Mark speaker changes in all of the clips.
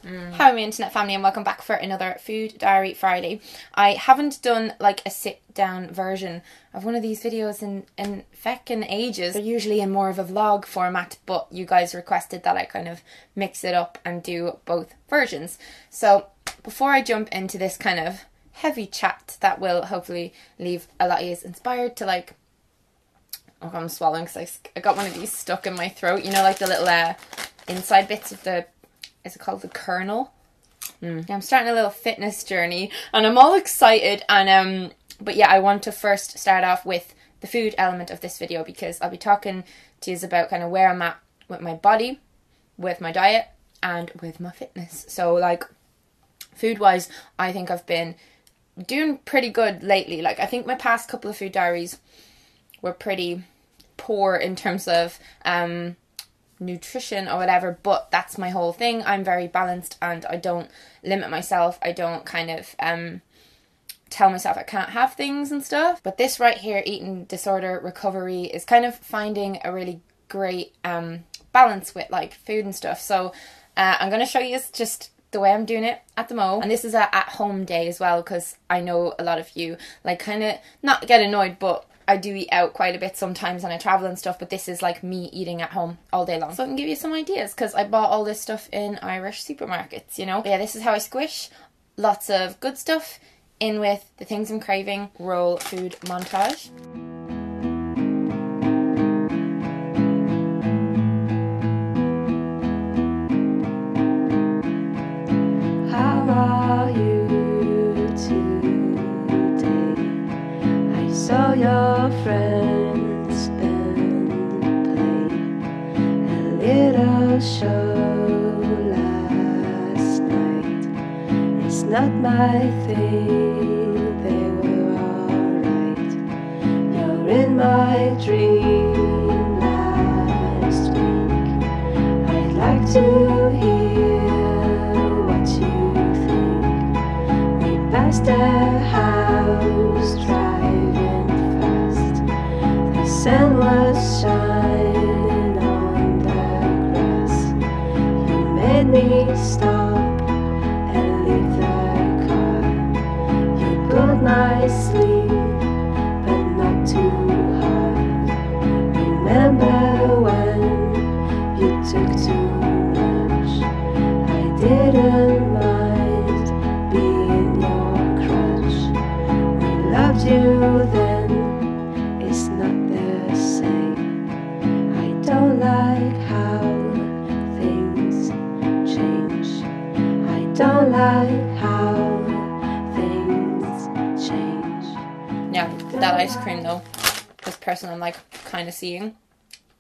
Speaker 1: Hi, my internet family, and welcome back for another Food Diary Friday. I haven't done like a sit-down version of one of these videos in feckin' ages. They're usually in more of a vlog format, but you guys requested that I kind of mix it up and do both versions. So before I jump into this kind of heavy chat that will hopefully leave a lot of you inspired to like... Oh, I'm swallowing because I got one of these stuck in my throat. You know, like the little inside bits of the... Is it called the kernel? Yeah, I'm starting a little fitness journey and I'm all excited, and but yeah, I want to first start off with the food element of this video, because I'll be talking to you about kind of where I'm at with my body, with my diet, and with my fitness. So like food wise, I think I've been doing pretty good lately. Like I think my past couple of food diaries were pretty poor in terms of nutrition or whatever, but that's my whole thing. I'm very balanced and I don't limit myself. I don't kind of tell myself I can't have things and stuff. But this right here, eating disorder recovery, is kind of finding a really great balance with like food and stuff. So I'm going to show you just the way I'm doing it at the moment. And this is a at-home day as well, because I know a lot of you like kind of not get annoyed, but I do eat out quite a bit sometimes and I travel and stuff, but this is like me eating at home all day long. So I can give you some ideas, because I bought all this stuff in Irish supermarkets, you know. But yeah, this is how I squish lots of good stuff in with the things I'm craving. Roll food montage.
Speaker 2: How are you today? I saw your friends been play a little show last night. It's not my thing, they were alright. You're in my dream last week. I'd like to hear what you think. We passed a house driving fast. The sun was shining on the grass. You made me stop and leave the car. You pulled my sleeve, but not too hard. Remember when you took too much? I didn't mind being your crutch. We loved you then, it's not the same. I don't like how things change. I don't like how things change.
Speaker 1: Yeah, that ice cream though, this person I'm like kind of seeing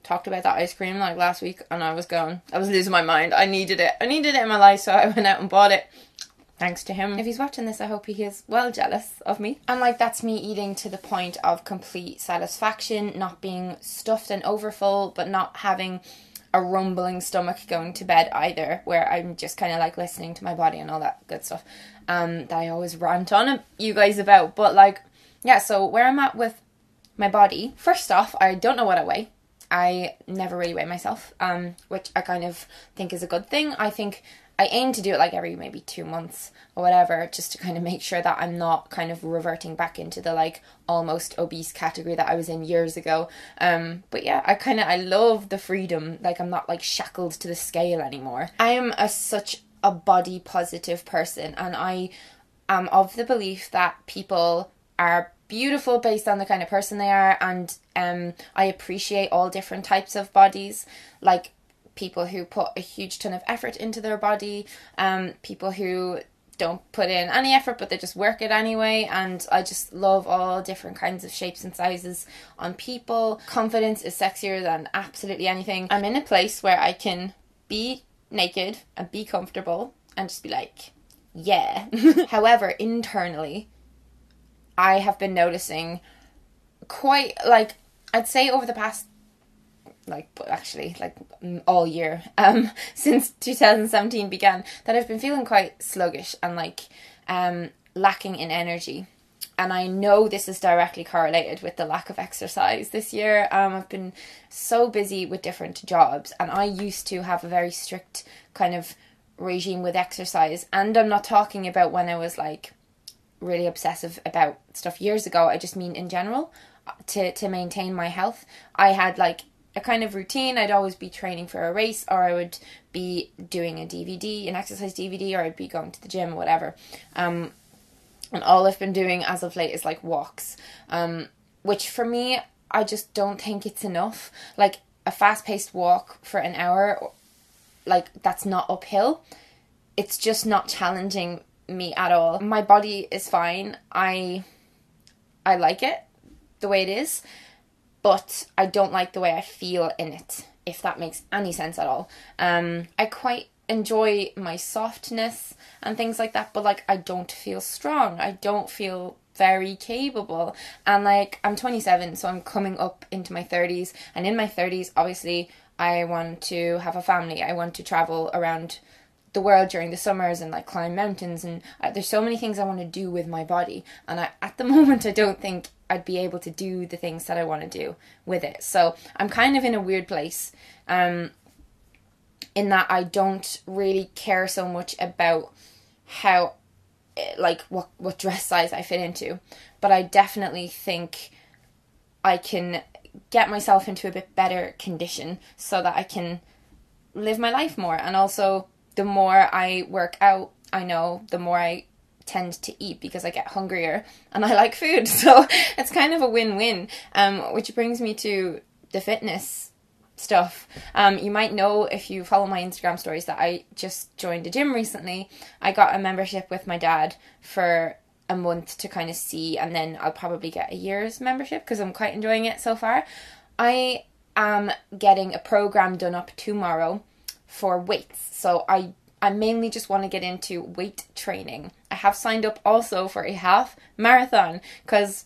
Speaker 1: talked about that ice cream like last week, and I was losing my mind. I needed it in my life, so I went out and bought it. Thanks to him. If he's watching this, I hope he is well jealous of me. And like that's me eating to the point of complete satisfaction, not being stuffed and overfull, but not having a rumbling stomach going to bed either, where I'm just kind of like listening to my body and all that good stuff that I always rant on you guys about. But like, yeah, so where I'm at with my body, first off, I don't know what I weigh. I never really weigh myself, which I kind of think is a good thing. I think I aim to do it like every maybe 2 months or whatever, just to kind of make sure that I'm not kind of reverting back into the like almost obese category that I was in years ago. But yeah, I love the freedom. Like I'm not like shackled to the scale anymore. I am such a body positive person, and I am of the belief that people are beautiful based on the kind of person they are, and I appreciate all different types of bodies, like people who put a huge ton of effort into their body, people who don't put in any effort but they just work it anyway, and I just love all different kinds of shapes and sizes on people. Confidence is sexier than absolutely anything. I'm in a place where I can be naked and be comfortable and just be like, yeah. However, internally, I have been noticing quite, like, I'd say over the past, like, actually, like, all year, since 2017 began, that I've been feeling quite sluggish and, like, lacking in energy. And I know this is directly correlated with the lack of exercise this year. I've been so busy with different jobs, and I used to have a very strict kind of regime with exercise. And I'm not talking about when I was like really obsessive about stuff years ago. I just mean in general, to maintain my health. I had like a kind of routine. I'd always be training for a race, or I would be doing an exercise DVD, or I'd be going to the gym or whatever. And all I've been doing as of late is like walks, which for me, I just don't think it's enough. Like a fast-paced walk for an hour, like that's not uphill. It's just not challenging me at all. My body is fine. I like it the way it is, but I don't like the way I feel in it, if that makes any sense at all. I quite enjoy my softness and things like that, but like I don't feel strong. I don't feel very capable. And like I'm 27, so I'm coming up into my 30s, and in my 30s obviously I want to have a family. I want to travel around the world during the summers and like climb mountains, and there's so many things I want to do with my body, and at the moment I don't think I'd be able to do the things that I want to do with it. So I'm kind of in a weird place, in that I don't really care so much about how, like what dress size I fit into, but I definitely think I can get myself into a bit better condition so that I can live my life more. And also, the more I work out, I know the more I tend to eat because I get hungrier and I like food. So it's kind of a win-win, which brings me to the fitness stuff. You might know if you follow my Instagram stories that I just joined a gym recently. I got a membership with my dad for a month to kind of see, and then I'll probably get a year's membership because I'm quite enjoying it so far. I am getting a program done up tomorrow for weights. So I mainly just want to get into weight training. I have signed up also for a half marathon because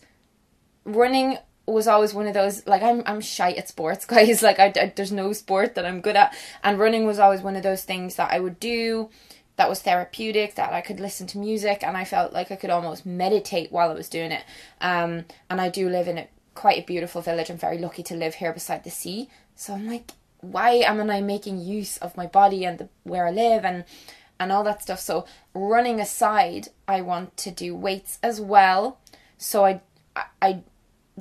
Speaker 1: running was always one of those, like I'm shy at sports, guys. Like I there's no sport that I'm good at, and running was always one of those things that I would do that was therapeutic, that I could listen to music and I felt like I could almost meditate while I was doing it. And I do live in quite a beautiful village. I'm very lucky to live here beside the sea. So I'm like, why am I making use of my body and where I live and all that stuff? So running aside, I want to do weights as well, so I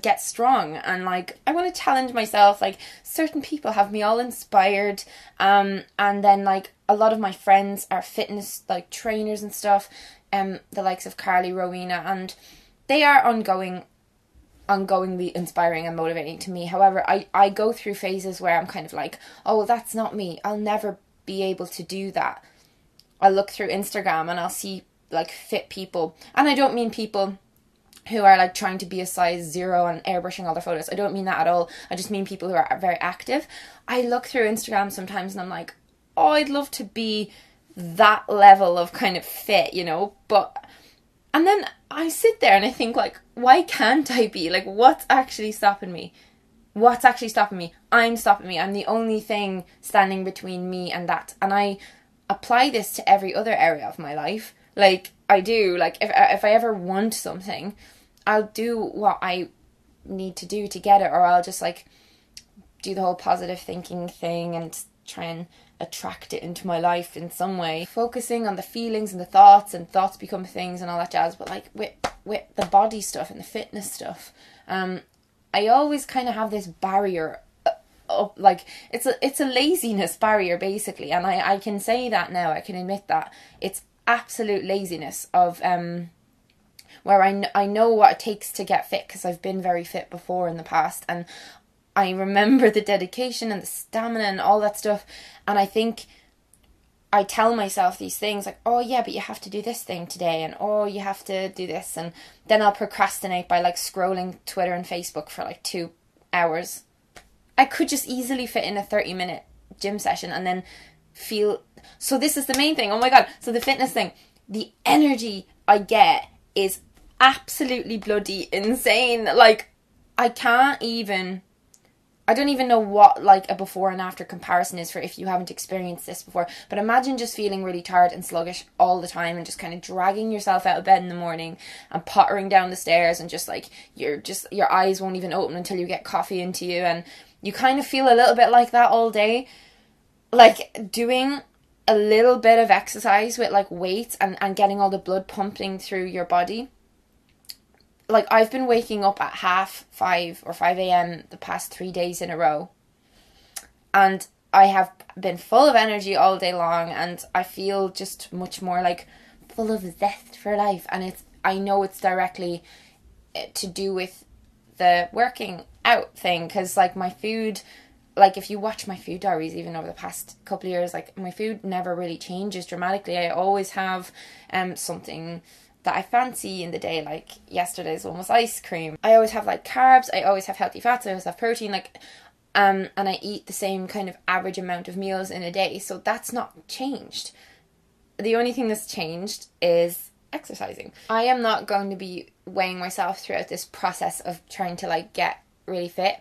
Speaker 1: get strong, and like I want to challenge myself. Like certain people have me all inspired, and then like a lot of my friends are fitness like trainers and stuff, the likes of Carly, Rowena, and they are ongoingly inspiring and motivating to me. However, I go through phases where I'm kind of like, oh, well, that's not me. I'll never be able to do that. I'll look through Instagram and I'll see like fit people. And I don't mean people who are like trying to be a size 0 and airbrushing all their photos. I don't mean that at all. I just mean people who are very active. I look through Instagram sometimes and I'm like, oh, I'd love to be that level of kind of fit, you know, and then I sit there and I think, like, why can't I be? Like, what's actually stopping me? What's actually stopping me? I'm stopping me. I'm the only thing standing between me and that. And I apply this to every other area of my life. Like, I do. Like, if I ever want something, I'll do what I need to do to get it. Or I'll just, like, do the whole positive thinking thing and try and attract it into my life in some way, focusing on the feelings and the thoughts, and thoughts become things and all that jazz. But like with the body stuff and the fitness stuff, I always kind of have this barrier up, like it's a laziness barrier basically, and I can say that now. I can admit that it's absolute laziness of where I know what it takes to get fit because I've been very fit before in the past, and I remember the dedication and the stamina and all that stuff. And I think I tell myself these things like, oh yeah, but you have to do this thing today, and oh, you have to do this. And then I'll procrastinate by like scrolling Twitter and Facebook for like 2 hours. I could just easily fit in a 30-minute gym session and then feel... So this is the main thing. Oh my God. So the fitness thing, the energy I get is absolutely bloody insane. Like I don't even know what like a before and after comparison is for if you haven't experienced this before. But imagine just feeling really tired and sluggish all the time and just kind of dragging yourself out of bed in the morning and pottering down the stairs, and just like your eyes won't even open until you get coffee into you, and you kind of feel a little bit like that all day. Like doing a little bit of exercise with like weights and getting all the blood pumping through your body. Like, I've been waking up at 5:30 or 5 a.m. the past 3 days in a row. And I have been full of energy all day long, and I feel just much more like full of zest for life. And I know it's directly to do with the working out thing, because like my food, like if you watch my food diaries even over the past couple of years, like my food never really changes dramatically. I always have something that I fancy in the day. Like yesterday's one was ice cream. I always have like carbs, I always have healthy fats, I always have protein, like and I eat the same kind of average amount of meals in a day. So that's not changed. The only thing that's changed is exercising. I am not going to be weighing myself throughout this process of trying to like get really fit.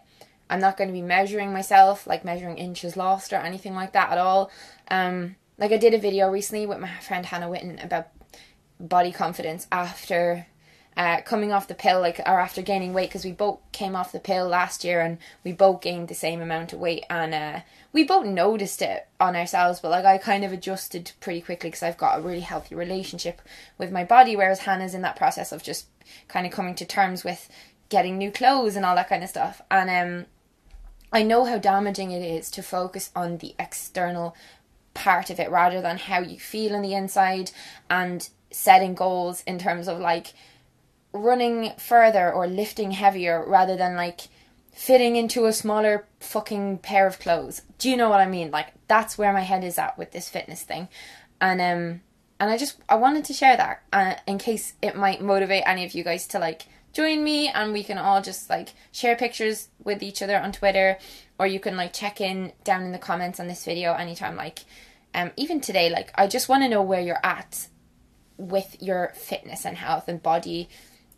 Speaker 1: I'm not going to be measuring myself, like measuring inches lost or anything like that at all. Like I did a video recently with my friend Hannah Witten about body confidence after coming off the pill, like, or after gaining weight, because we both came off the pill last year and we both gained the same amount of weight, and we both noticed it on ourselves, but like I kind of adjusted pretty quickly because I've got a really healthy relationship with my body, whereas Hannah's in that process of just kind of coming to terms with getting new clothes and all that kind of stuff. And I know how damaging it is to focus on the external part of it rather than how you feel on the inside, and setting goals in terms of like running further or lifting heavier rather than like fitting into a smaller fucking pair of clothes. Do you know what I mean? Like, that's where my head is at with this fitness thing. And I wanted to share that in case it might motivate any of you guys to like join me, and we can all just like share pictures with each other on Twitter, or you can like check in down in the comments on this video anytime. Like even today, like I just want to know where you're at with your fitness and health and body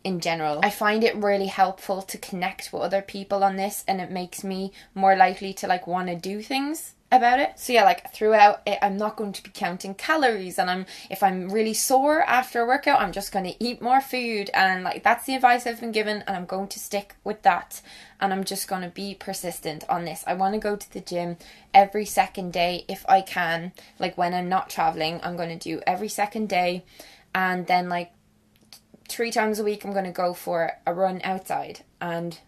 Speaker 1: in general. I find it really helpful to connect with other people on this, and it makes me more likely to like want to do things about it. So yeah, like throughout it, I'm not going to be counting calories, and if I'm really sore after a workout, I'm just going to eat more food, and like that's the advice I've been given, and I'm going to stick with that, and I'm just going to be persistent on this. I want to go to the gym every second day if I can. Like when I'm not traveling, I'm going to do every second day, and then like 3 times a week I'm going to go for a run outside, and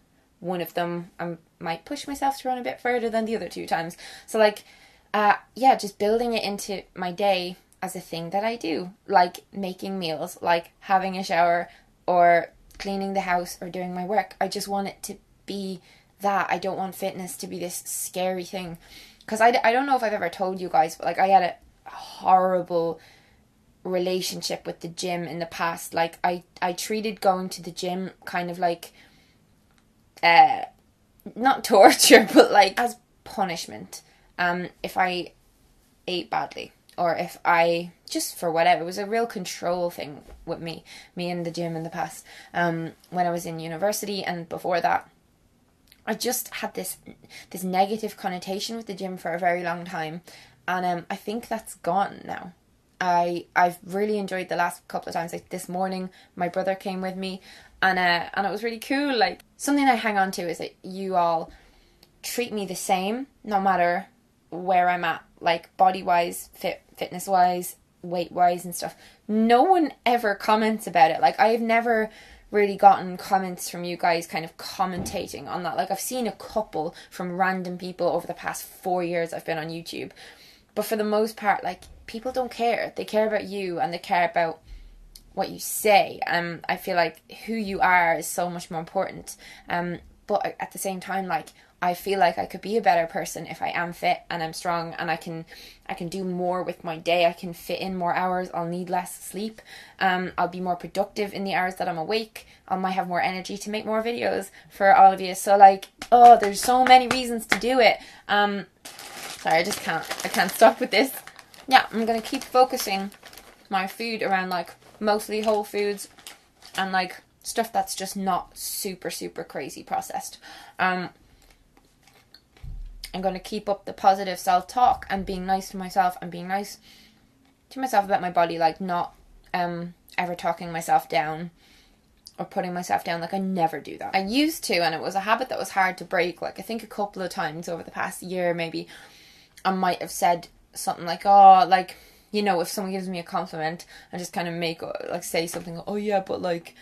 Speaker 1: one of them I might push myself to run a bit further than the other 2 times. So like yeah, just building it into my day as a thing that I do, like making meals, like having a shower, or cleaning the house, or doing my work. I just want it to be that. I don't want fitness to be this scary thing, because I don't know if I've ever told you guys, but like I had a horrible relationship with the gym in the past. Like I treated going to the gym kind of like not torture, but like as punishment if I ate badly, or if I just for whatever. It was a real control thing with me and the gym in the past. When I was in university and before that, I just had this negative connotation with the gym for a very long time, and I think that's gone now. I've really enjoyed the last couple of times. Like this morning, my brother came with me, and it was really cool. Like, something I hang on to is that you all treat me the same no matter where I'm at, like body wise, fitness wise, weight wise and stuff. No one ever comments about it. Like, I've never really gotten comments from you guys kind of commentating on that. Like, I've seen a couple from random people over the past 4 years I've been on YouTube, but for the most part, like, people don't care. They care about you, and they care about what you say. I feel like who you are is so much more important. But at the same time, like, I feel like I could be a better person if I am fit and I'm strong, and I can do more with my day. I can fit in more hours. I'll need less sleep. I'll be more productive in the hours that I'm awake. I might have more energy to make more videos for all of you. So like, oh, there's so many reasons to do it. Sorry, I can't stop with this. Yeah, I'm going to keep focusing my food around like mostly whole foods and like stuff that's just not super, super crazy processed. I'm going to keep up the positive self-talk and being nice to myself and being nice to myself about my body, like not ever talking myself down or putting myself down. Like, I never do that. I used to, and it was a habit that was hard to break. Like, I think a couple of times over the past year maybe I might have said something like, oh, like, you know, if someone gives me a compliment, and just kind of make, like, say something, oh yeah, but like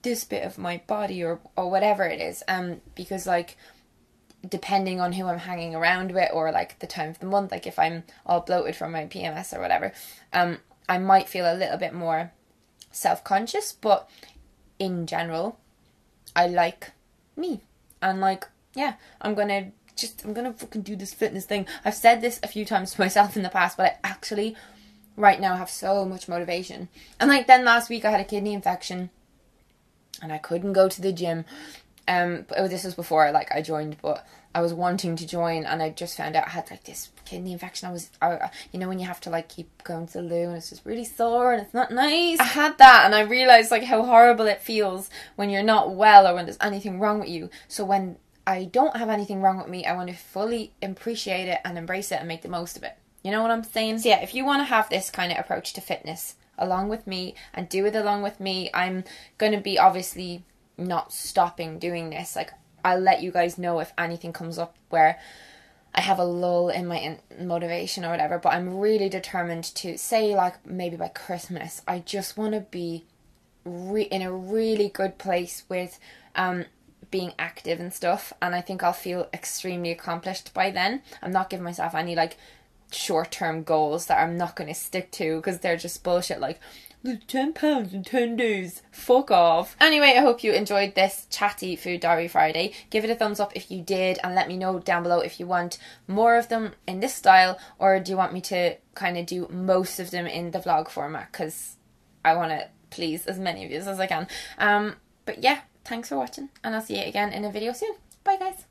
Speaker 1: this bit of my body, or whatever it is, because like, depending on who I'm hanging around with, or like the time of the month, like if I'm all bloated from my PMS or whatever, I might feel a little bit more self-conscious, but in general, I like me, and like, yeah, I'm gonna fucking do this fitness thing. I've said this a few times to myself in the past, but I actually right now have so much motivation. And like, then last week I had a kidney infection and I couldn't go to the gym. This was before like I joined, but I was wanting to join, and I just found out I had like this kidney infection. You know, when you have to like keep going to the loo and it's just really sore and it's not nice. I had that, and I realised like how horrible it feels when you're not well, or when there's anything wrong with you. So when I don't have anything wrong with me, I want to fully appreciate it and embrace it and make the most of it. You know what I'm saying? So yeah, if you want to have this kind of approach to fitness along with me, and do it along with me, I'm going to be obviously not stopping doing this. Like, I'll let you guys know if anything comes up where I have a lull in my motivation or whatever, but I'm really determined to say, like, maybe by Christmas, I just want to be in a really good place with being active and stuff, and I think I'll feel extremely accomplished by then. I'm not giving myself any like short-term goals that I'm not going to stick to, because they're just bullshit, like 10 pounds in 10 days. Fuck off. Anyway, I hope you enjoyed this Chatty Food Diary Friday. Give it a thumbs up if you did, and let me know down below if you want more of them in this style, or do you want me to kind of do most of them in the vlog format, because I want to please as many of you as I can. But yeah, thanks for watching, and I'll see you again in a video soon. Bye guys.